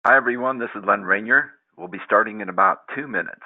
Hi everyone, this is Len Rainier. We'll be starting in about 2 minutes.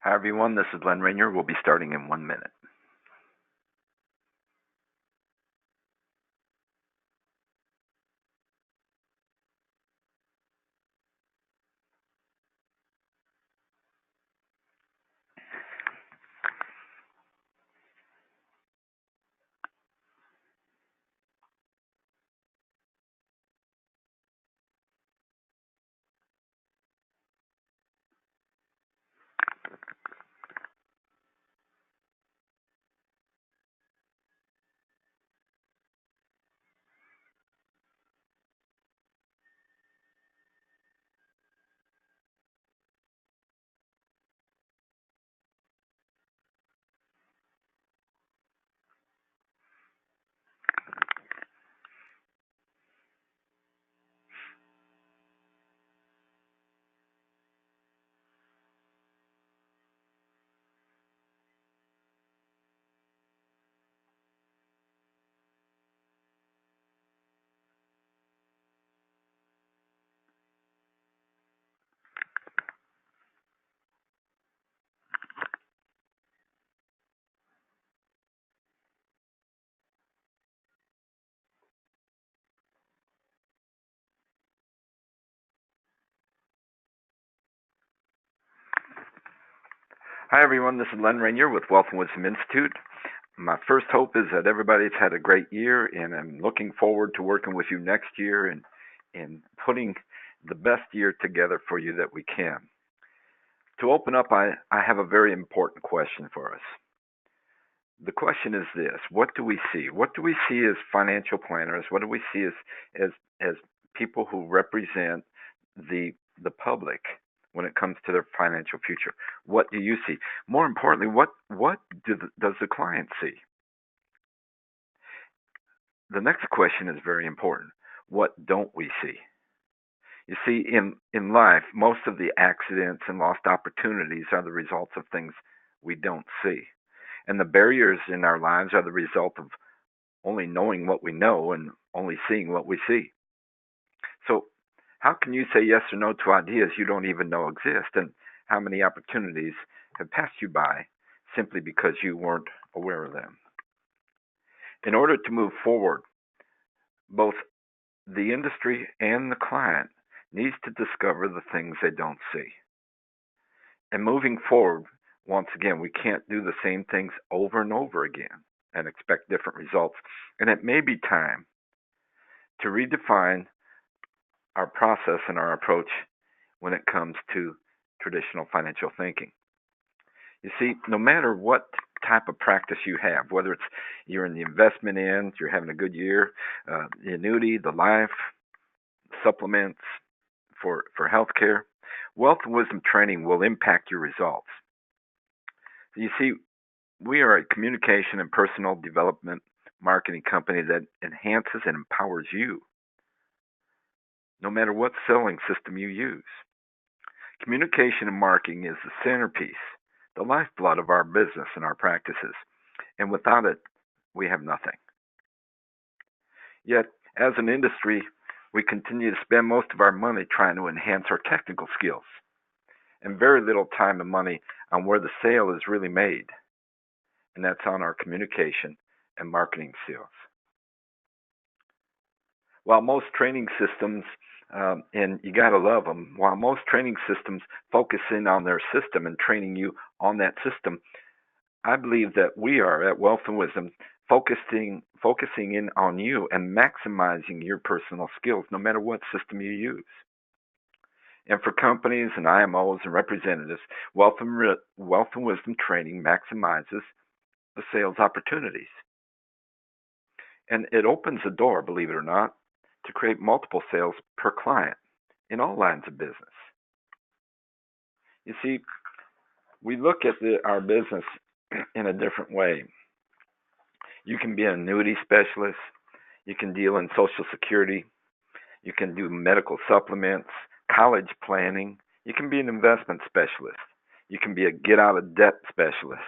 Hi everyone, this is Len Rainier. We'll be starting in 1 minute. Hi everyone, this is Len Rainier with Wealth and Wisdom Institute. My first hope is that everybody's had a great year, and I'm looking forward to working with you next year and putting the best year together for you that we can. To open up, I have a very important question for us. The question is this: what do we see? What do we see as financial planners? What do we see as people who represent the the public when it comes to their financial future? What do you see? More importantly, what does the client see? The next question is very important. What don't we see? You see, in life, most of the accidents and lost opportunities are the results of things we don't see. And the barriers in our lives are the result of only knowing what we know and only seeing what we see. So, how can you say yes or no to ideas you don't even know exist? And how many opportunities have passed you by simply because you weren't aware of them? In order to move forward, both the industry and the client needs to discover the things they don't see. And moving forward, once again, we can't do the same things over and over again and expect different results. And it may be time to redefine our process and our approach when it comes to traditional financial thinking. You see, no matter what type of practice you have, whether it's you're in the investment end, you're having a good year, the annuity, the life, supplements for healthcare, wealth and wisdom training will impact your results. You see, we are a communication and personal development marketing company that enhances and empowers you, no matter what selling system you use. Communication and marketing is the centerpiece, the lifeblood of our business and our practices. And without it, we have nothing. Yet, as an industry, we continue to spend most of our money trying to enhance our technical skills and very little time and money on where the sale is really made, and that's on our communication and marketing skills. While most training systems, and you got to love them, while most training systems focus in on their system and training you on that system, I believe that we are at Wealth and Wisdom focusing in on you and maximizing your personal skills no matter what system you use. And for companies and IMOs and representatives, Wealth and Wisdom training maximizes the sales opportunities. And it opens the door, believe it or not, to create multiple sales per client in all lines of business. You see, we look at our business in a different way. You can be an annuity specialist, you can deal in Social Security, you can do medical supplements, college planning, you can be an investment specialist, you can be a get out of debt specialist,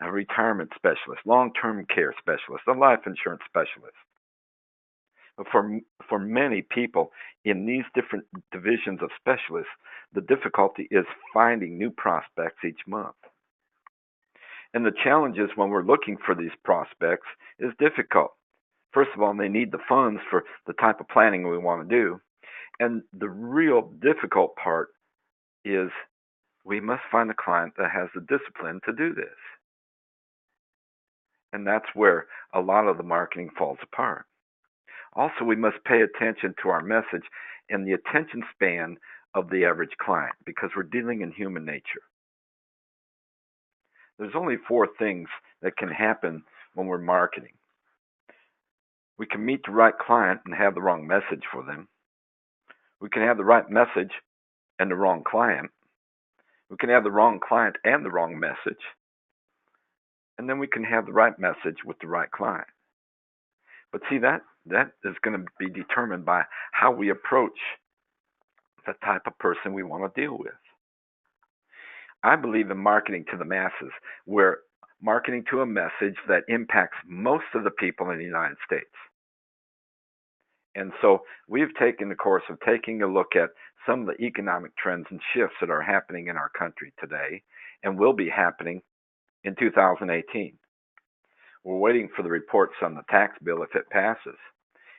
a retirement specialist, long term care specialist, a life insurance specialist. But for many people in these different divisions of specialists, the difficulty is finding new prospects each month. And the challenges when we're looking for these prospects is difficult. First of all, they need the funds for the type of planning we want to do. And the real difficult part is we must find a client that has the discipline to do this. And that's where a lot of the marketing falls apart. Also, we must pay attention to our message and the attention span of the average client because we're dealing in human nature. There's only 4 things that can happen when we're marketing. We can meet the right client and have the wrong message for them. We can have the right message and the wrong client. We can have the wrong client and the wrong message. And then we can have the right message with the right client. But see, that is going to be determined by how we approach the type of person we want to deal with. I believe in marketing to the masses, where marketing to a message that impacts most of the people in the United States. And so we've taken the course of taking a look at some of the economic trends and shifts that are happening in our country today and will be happening in 2018. We're waiting for the reports on the tax bill if it passes.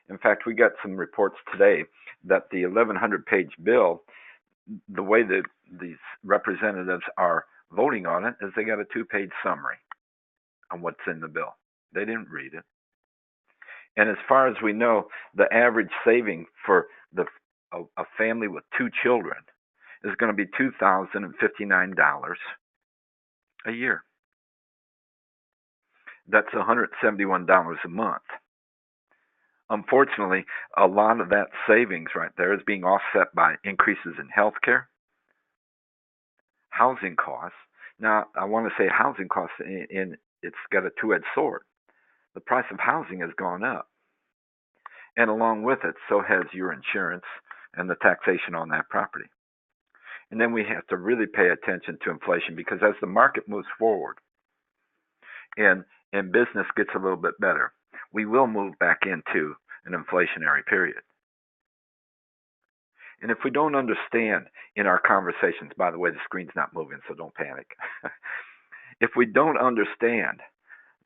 In fact, we got some reports today that the 1,100-page bill, the way that these representatives are voting on it is they got a 2-page summary on what's in the bill. They didn't read it. And as far as we know, the average saving for a family with 2 children is going to be $2,059 a year. That's $171 a month. Unfortunately, a lot of that savings right there is being offset by increases in healthcare, housing costs. Now, I want to say housing costs, it's got a two-edged sword. The price of housing has gone up. And along with it, so has your insurance and the taxation on that property. And then we have to really pay attention to inflation because as the market moves forward and business gets a little bit better, we will move back into an inflationary period. And if we don't understand in our conversations, by the way, the screen's not moving, so don't panic. If we don't understand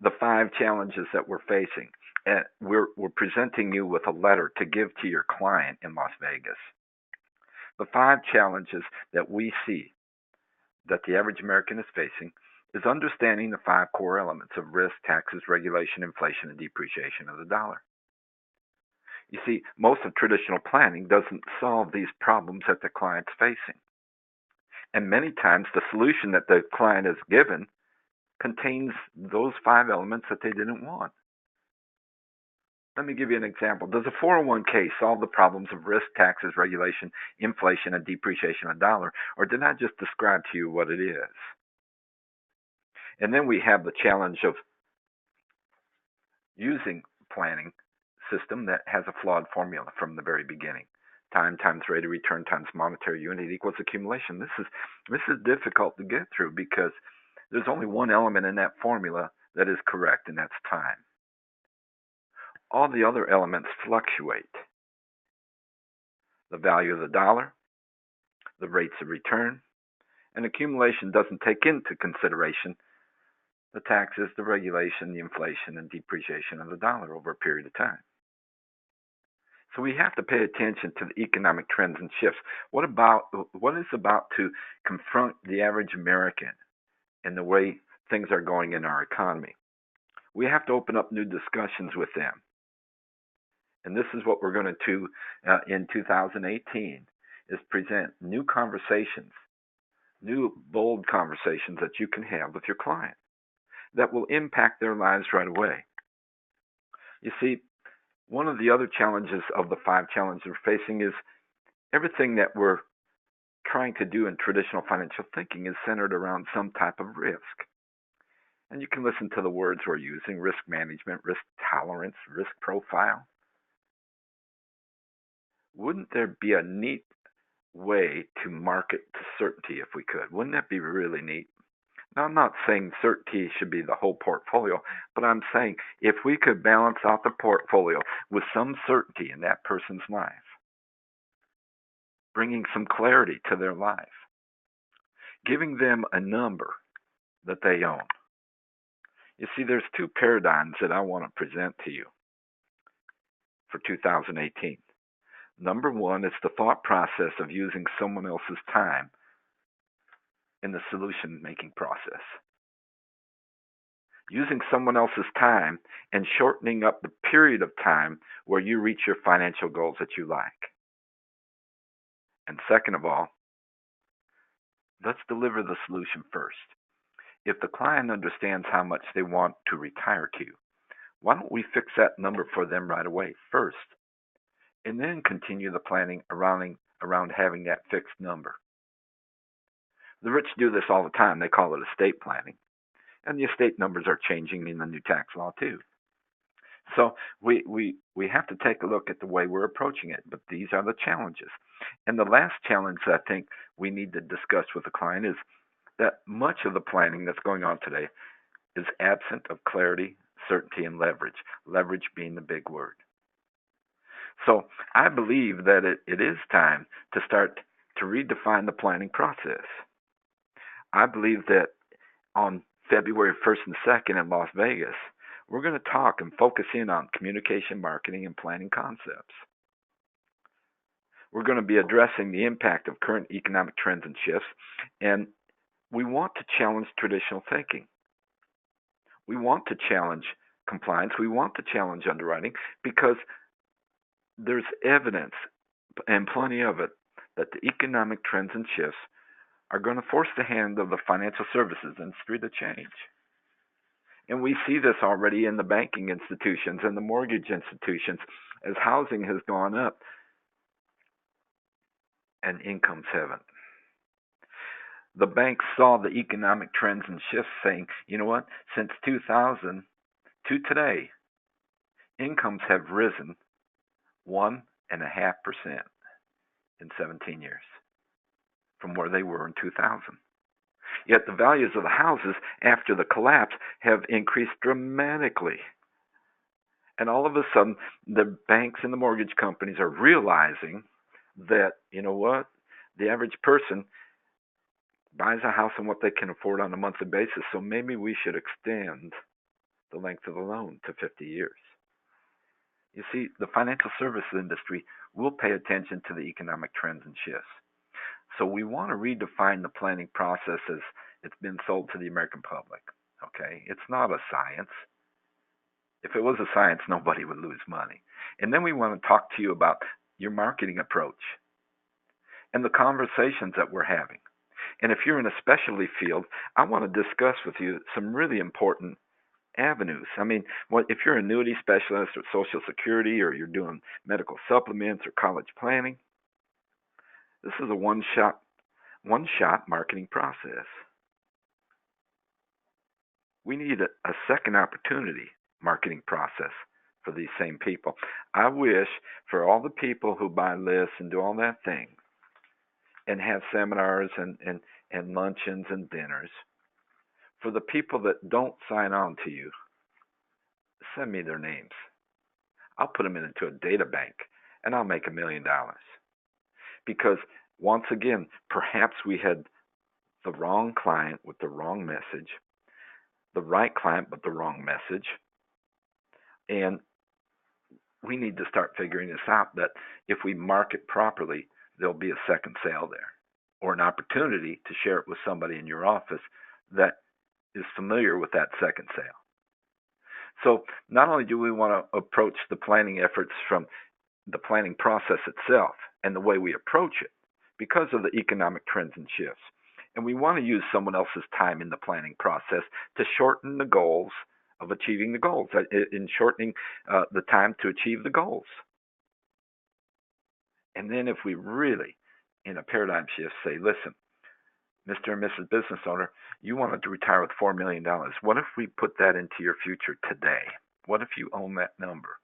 the 5 challenges that we're facing, and we're presenting you with a letter to give to your client in Las Vegas. The 5 challenges that we see that the average American is facing is understanding the 5 core elements of risk, taxes, regulation, inflation, and depreciation of the dollar. You see, most of traditional planning doesn't solve these problems that the client's facing. And many times the solution that the client is given contains those 5 elements that they didn't want. Let me give you an example. Does a 401k solve the problems of risk, taxes, regulation, inflation, and depreciation of the dollar? Or did I just describe to you what it is? And then we have the challenge of using planning system that has a flawed formula from the very beginning. Time times rate of return times monetary unit equals accumulation. This is difficult to get through because there's only one element in that formula that is correct, and that's time. all the other elements fluctuate. The value of the dollar, the rates of return, and accumulation doesn't take into consideration the taxes, the regulation, the inflation, and depreciation of the dollar over a period of time. So we have to pay attention to the economic trends and shifts. What is about to confront the average American in the way things are going in our economy? We have to open up new discussions with them. And this is what we're going to do in 2018 is present new conversations, new bold conversations that you can have with your client that will impact their lives right away. You see, one of the other challenges of the 5 challenges we're facing is everything that we're trying to do in traditional financial thinking is centered around some type of risk. And you can listen to the words we're using: risk management, risk tolerance, risk profile. Wouldn't there be a neat way to market to certainty if we could? Wouldn't that be really neat? Now, I'm not saying certainty should be the whole portfolio, but I'm saying if we could balance out the portfolio with some certainty in that person's life, bringing some clarity to their life, giving them a number that they own. You see, there's 2 paradigms that I want to present to you for 2018. Number 1 is the thought process of using someone else's time in the solution making process. Using someone else's time and shortening up the period of time where you reach your financial goals that you like. And second of all, let's deliver the solution first. If the client understands how much they want to retire to, why don't we fix that number for them right away first, and then continue the planning around having that fixed number. The rich do this all the time. They call it estate planning. And the estate numbers are changing in the new tax law too. So we have to take a look at the way we're approaching it. But these are the challenges. And the last challenge that I think we need to discuss with the client is that much of the planning that's going on today is absent of clarity, certainty, and leverage. Leverage being the big word. So I believe that it is time to start to redefine the planning process. I believe that on February 1st and 2nd in Las Vegas, we're going to talk and focus in on communication, marketing, and planning concepts. We're going to be addressing the impact of current economic trends and shifts, and we want to challenge traditional thinking. We want to challenge compliance. We want to challenge underwriting because there's evidence, and plenty of it, that the economic trends and shifts are going to force the hand of the financial services industry to change. And we see this already in the banking institutions and the mortgage institutions as housing has gone up and incomes haven't. The banks saw the economic trends and shifts saying, you know what, since 2000 to today, incomes have risen 1.5% in 17 years from where they were in 2000. Yet the values of the houses after the collapse have increased dramatically. And all of a sudden, the banks and the mortgage companies are realizing that, you know what, the average person buys a house on what they can afford on a monthly basis, so maybe we should extend the length of the loan to 50 years. You see, the financial services industry will pay attention to the economic trends and shifts. So we want to redefine the planning process as it's been sold to the American public. Okay? It's not a science. If it was a science, nobody would lose money. And then we want to talk to you about your marketing approach and the conversations that we're having. And if you're in a specialty field, I want to discuss with you some really important avenues. I mean, if you're an annuity specialist or Social Security, or you're doing medical supplements or college planning, this is a one-shot marketing process. We need a second opportunity marketing process for these same people. I wish for all the people who buy lists and do all that thing and have seminars and luncheons and dinners, for the people that don't sign on to you, send me their names. I'll put them into a data bank and I'll make $1 million. Because once again, perhaps we had the wrong client with the wrong message, the right client but the wrong message, and we need to start figuring this out, that if we market properly, there'll be a second sale there, or an opportunity to share it with somebody in your office that is familiar with that second sale. So not only do we want to approach the planning efforts from the planning process itself and the way we approach it because of the economic trends and shifts, and we want to use someone else's time in the planning process to shorten the goals of achieving the goals, in shortening the time to achieve the goals. And then if we really, in a paradigm shift, say, listen, Mr. and Mrs. Business Owner, you wanted to retire with $4 million. What if we put that into your future today? What if you own that number?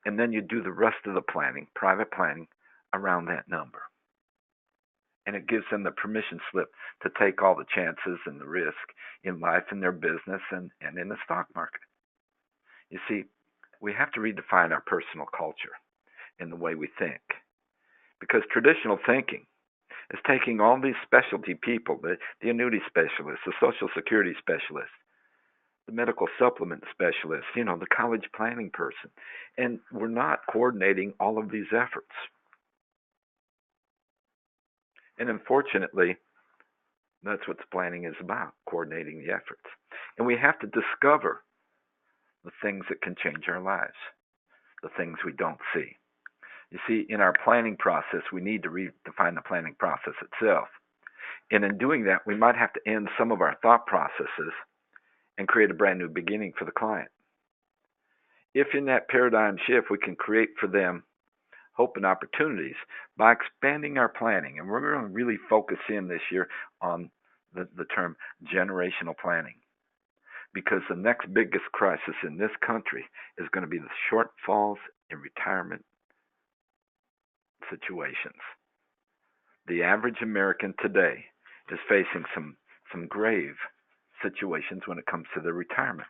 And then you do the rest of the planning, private planning, around that number. And it gives them the permission slip to take all the chances and the risk in life, in their business, and in the stock market. You see, we have to redefine our personal culture in the way we think. Because traditional thinking is taking all these specialty people, the annuity specialists, the social security specialists, the medical supplement specialist, the college planning person, and we're not coordinating all of these efforts. And unfortunately, that's what planning is about, coordinating the efforts. And we have to discover the things that can change our lives, the things we don't see. You see, in our planning process, we need to redefine the planning process itself. And in doing that, we might have to end some of our thought processes and create a brand new beginning for the client. If in that paradigm shift we can create for them hope and opportunities by expanding our planning, and we're going to really focus in this year on the term generational planning, because the next biggest crisis in this country is going to be the shortfalls in retirement situations. The average American today is facing some grave situations when it comes to their retirement.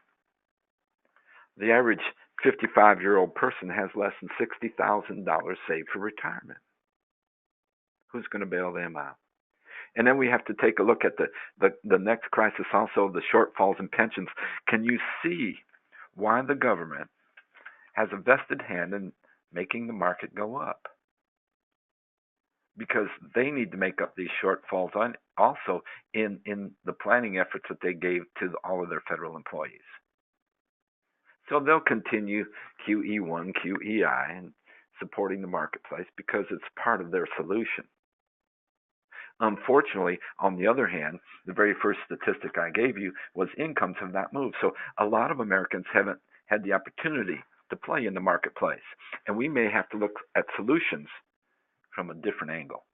The average 55-year-old person has less than $60,000 saved for retirement. Who's going to bail them out? And then we have to take a look at the next crisis, also the shortfalls in pensions. Can you see why the government has a vested hand in making the market go up? Because they need to make up these shortfalls also in the planning efforts that they gave to all of their federal employees. So they'll continue QE1, QEI, and supporting the marketplace because it's part of their solution. Unfortunately, on the other hand, the very first statistic I gave you was incomes have not moved. So a lot of Americans haven't had the opportunity to play in the marketplace. And we may have to look at solutions from a different angle.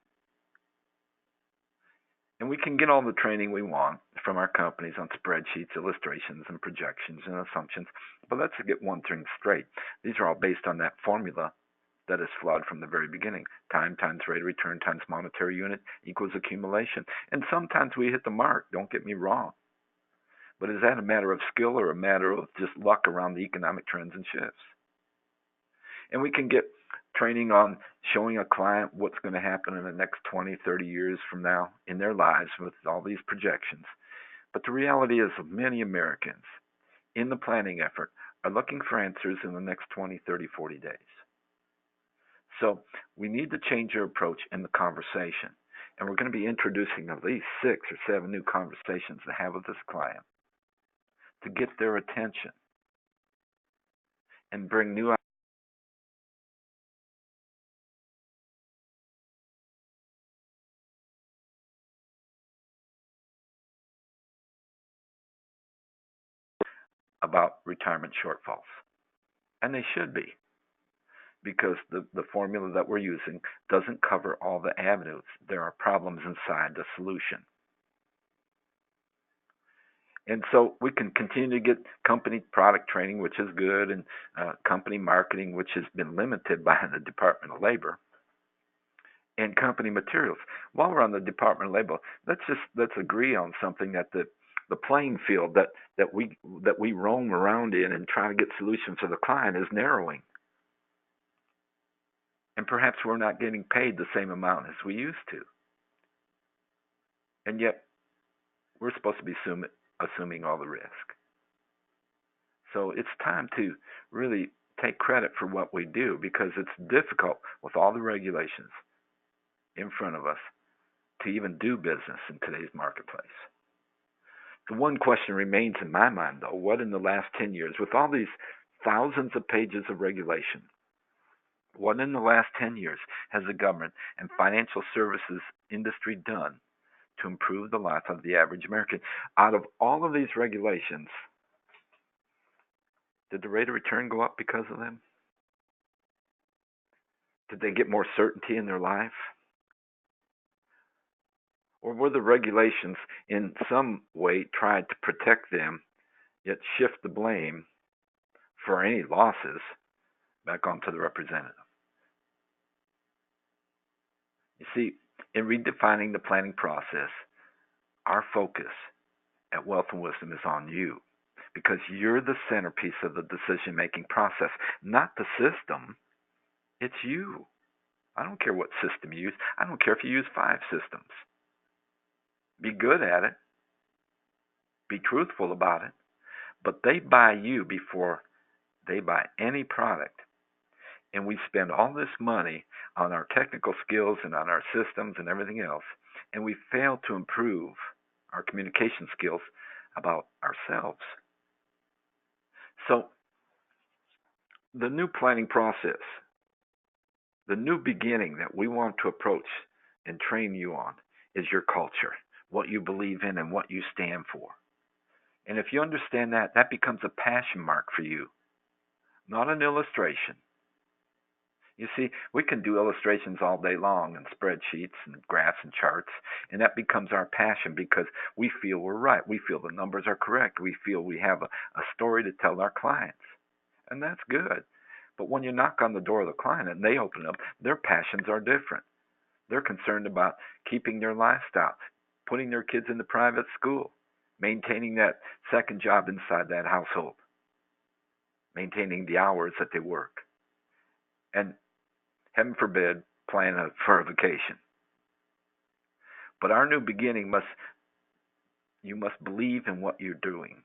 And we can get all the training we want from our companies on spreadsheets, illustrations, and projections and assumptions. But let's get one thing straight. These are all based on that formula that is flawed from the very beginning. Time times rate of return times monetary unit equals accumulation. And sometimes we hit the mark, don't get me wrong. But is that a matter of skill or a matter of just luck around the economic trends and shifts? And we can get training on showing a client what's going to happen in the next 20, 30 years from now in their lives with all these projections. But the reality is many Americans in the planning effort are looking for answers in the next 20, 30, 40 days. So we need to change our approach in the conversation. And we're going to be introducing at least 6 or 7 new conversations to have with this client to get their attention and bring new about retirement shortfalls. And they should be, because the formula that we're using doesn't cover all the avenues. There are problems inside the solution. And so we can continue to get company product training, which is good, and company marketing, which has been limited by the Department of Labor, and company materials. While we're on the Department of Labor, let's agree on something, that the The playing field that we roam around in and try to get solutions for the client is narrowing. And perhaps we're not getting paid the same amount as we used to. And yet we're supposed to be assuming all the risk. So it's time to really take credit for what we do, because it's difficult with all the regulations in front of us to even do business in today's marketplace. The one question remains in my mind, though: what in the last 10 years, with all these thousands of pages of regulation, what in the last 10 years has the government and financial services industry done to improve the life of the average American? Out of all of these regulations, did the rate of return go up because of them? Did they get more certainty in their life? Or were the regulations in some way tried to protect them, yet shift the blame for any losses back onto the representative? You see, in redefining the planning process, our focus at Wealth and Wisdom is on you, because you're the centerpiece of the decision-making process, not the system. It's you. I don't care what system you use. I don't care if you use 5 systems. Be good at it. Be truthful about it. But they buy you before they buy any product. And we spend all this money on our technical skills and on our systems and everything else, and we fail to improve our communication skills about ourselves. So the new planning process, the new beginning that we want to approach and train you on, is your culture, what you believe in and what you stand for. And if you understand that, that becomes a passion mark for you, not an illustration. You see, we can do illustrations all day long and spreadsheets and graphs and charts, and that becomes our passion because we feel we're right. We feel the numbers are correct. We feel we have a story to tell our clients, and that's good. But when you knock on the door of the client and they open up, their passions are different. They're concerned about keeping their lifestyle, putting their kids into private school, maintaining that second job inside that household, maintaining the hours that they work, and heaven forbid, plan for a vacation. But our new beginning you must believe in what you're doing.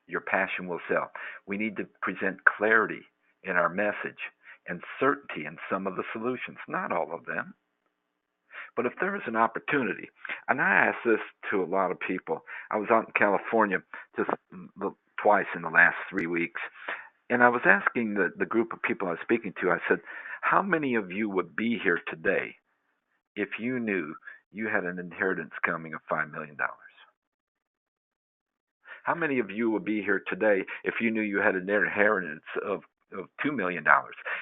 Your passion will sell. We need to present clarity in our message and certainty in some of the solutions, not all of them. But if there is an opportunity, and I ask this to a lot of people. I was out in California just twice in the last 3 weeks, and I was asking the group of people I was speaking to, I said, how many of you would be here today if you knew you had an inheritance coming of $5 million? How many of you would be here today if you knew you had an inheritance of $2 million?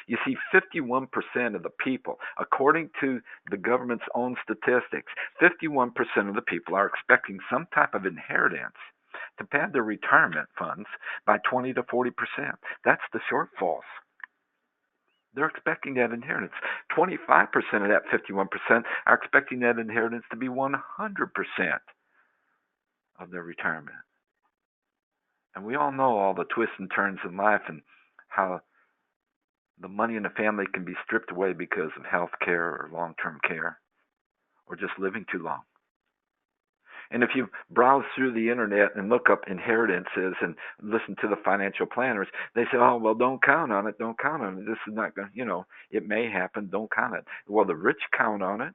You see, 51% of the people, according to the government's own statistics, 51% of the people are expecting some type of inheritance to pad their retirement funds by 20 to 40%. That's the shortfalls. They're expecting that inheritance. 25% of that 51% are expecting that inheritance to be 100% of their retirement. And we all know all the twists and turns in life and how the money in the family can be stripped away because of health care or long-term care or just living too long. And if you browse through the internet and look up inheritances and listen to the financial planners, they say, oh, well, don't count on it. Don't count on it. This is not going to, it may happen. Don't count it. Well, the rich count on it.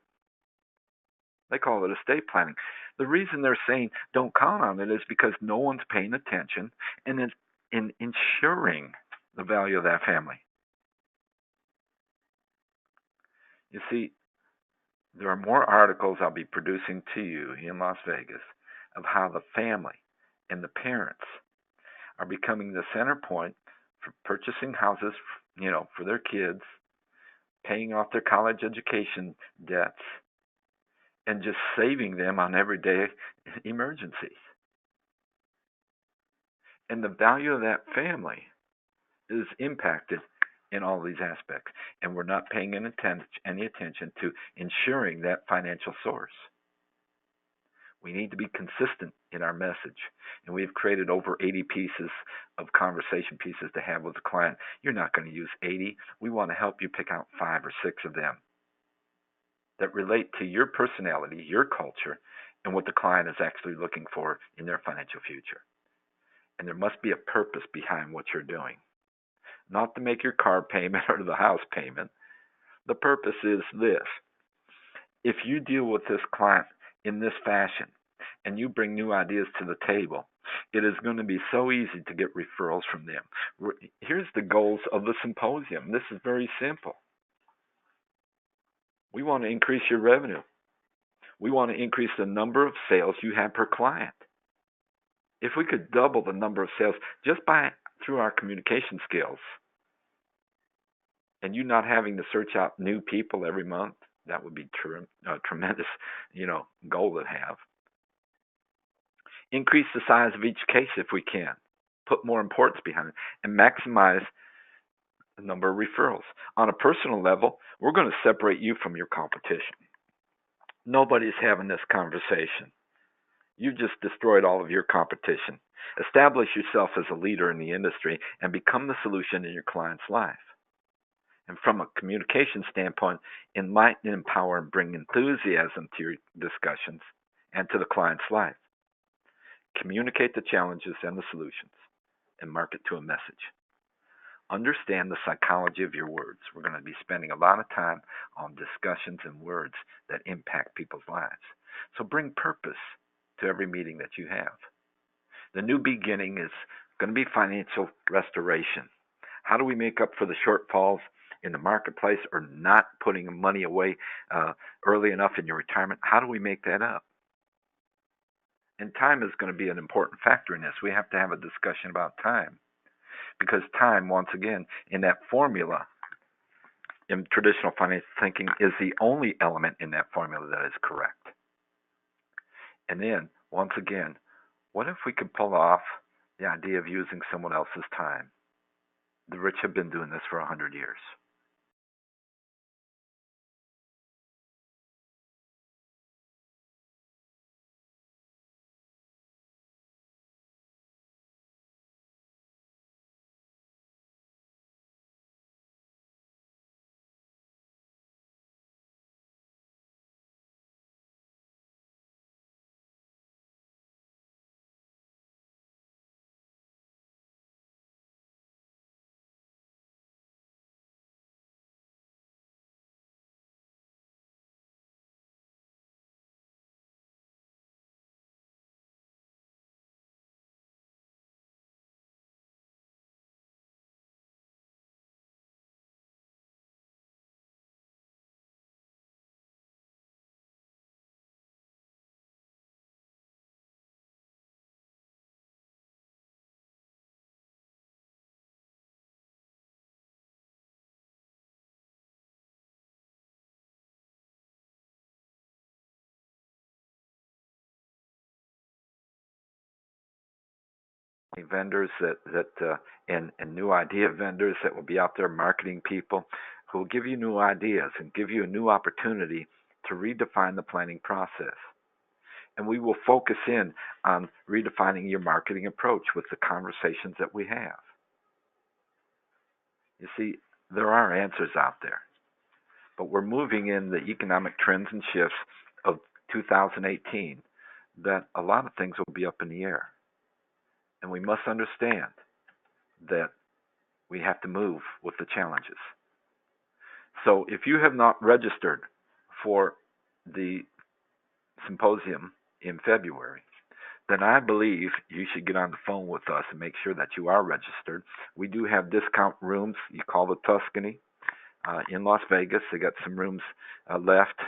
They call it estate planning. The reason they're saying don't count on it is because no one's paying attention and in ensuring the value of that family. You see, there are more articles I'll be producing to you in Las Vegas of how the family and the parents are becoming the center point for purchasing houses, for their kids, paying off their college education debts, and just saving them on everyday emergencies. And the value of that family is impacted in all these aspects, and we're not paying any attention to ensuring that financial source. We need to be consistent in our message. And we've created over 80 pieces of conversation pieces to have with the client. You're not going to use 80. We want to help you pick out 5 or 6 of them that relate to your personality, your culture, and what the client is actually looking for in their financial future. And there must be a purpose behind what you're doing. Not to make your car payment or the house payment. The purpose is this. If you deal with this client in this fashion and you bring new ideas to the table, it is going to be so easy to get referrals from them. Here's the goals of the symposium. This is very simple. We want to increase your revenue. We want to increase the number of sales you have per client. If we could double the number of sales just through our communication skills, and you not having to search out new people every month, that would be a tremendous, goal to have. Increase the size of each case if we can. Put more importance behind it and maximize the number of referrals. On a personal level, we're going to separate you from your competition. Nobody's having this conversation. You just destroyed all of your competition. Establish yourself as a leader in the industry and become the solution in your client's life. And from a communication standpoint, enlighten, empower, and bring enthusiasm to your discussions and to the client's life. Communicate the challenges and the solutions and market to a message. Understand the psychology of your words. We're going to be spending a lot of time on discussions and words that impact people's lives. So bring purpose to every meeting that you have. The new beginning is going to be financial restoration. How do we make up for the shortfalls in the marketplace or not putting money away early enough in your retirement? How do we make that up? And time is going to be an important factor in this. We have to have a discussion about time, because time, once again, in that formula, in traditional financial thinking, is the only element in that formula that is correct. And then, once again, what if we could pull off the idea of using someone else's time? The rich have been doing this for 100 years. Vendors and new idea vendors that will be out there marketing people who will give you new ideas and give you a new opportunity to redefine the planning process. And we will focus in on redefining your marketing approach with the conversations that we have. You see, there are answers out there, but we're moving in the economic trends and shifts of 2018 that a lot of things will be up in the air. And we must understand that we have to move with the challenges. So if you have not registered for the symposium in February, then I believe you should get on the phone with us and make sure that you are registered. We do have discount rooms. You call the Tuscany in Las Vegas. They got some rooms left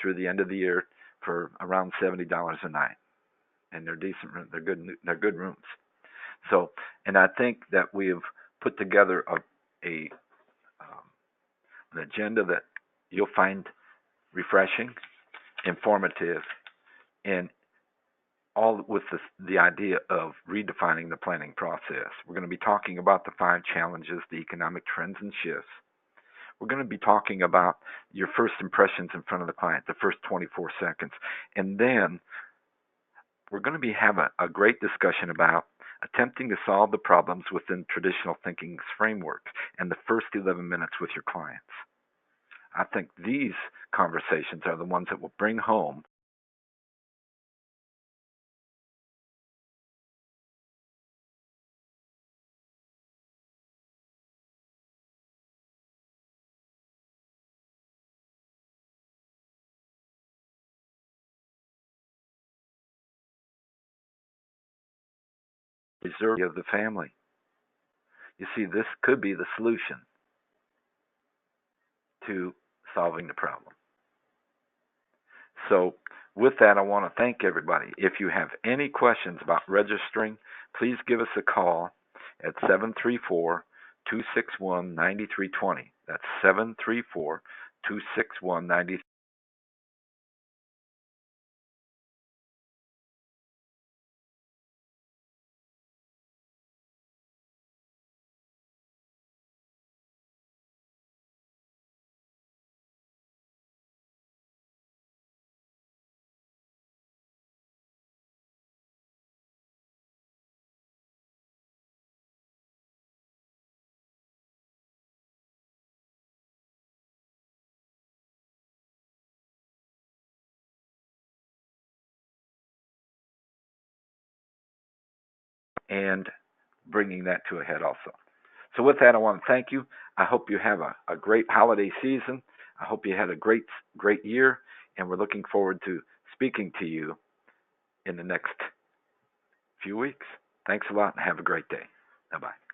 through the end of the year for around $70 a night. And they're decent rooms. They're good rooms. So, and I think that we have put together an agenda that you'll find refreshing, informative, and all with the idea of redefining the planning process. We're going to be talking about the 5 challenges, the economic trends and shifts. We're going to be talking about your first impressions in front of the client, the first 24 seconds, and then we're going to be having a great discussion about attempting to solve the problems within traditional thinking's frameworks and the first 11 minutes with your clients. I think these conversations are the ones that will bring home the resiliency of the family. You see, this could be the solution to solving the problem. So, with that, I want to thank everybody. If you have any questions about registering, please give us a call at 734 261 9320. That's 734 261 9320. And bringing that to a head also. So, with that, I want to thank you. I hope you have a great holiday season. I hope you had a great year, and we're looking forward to speaking to you in the next few weeks. Thanks a lot and have a great day. Bye bye.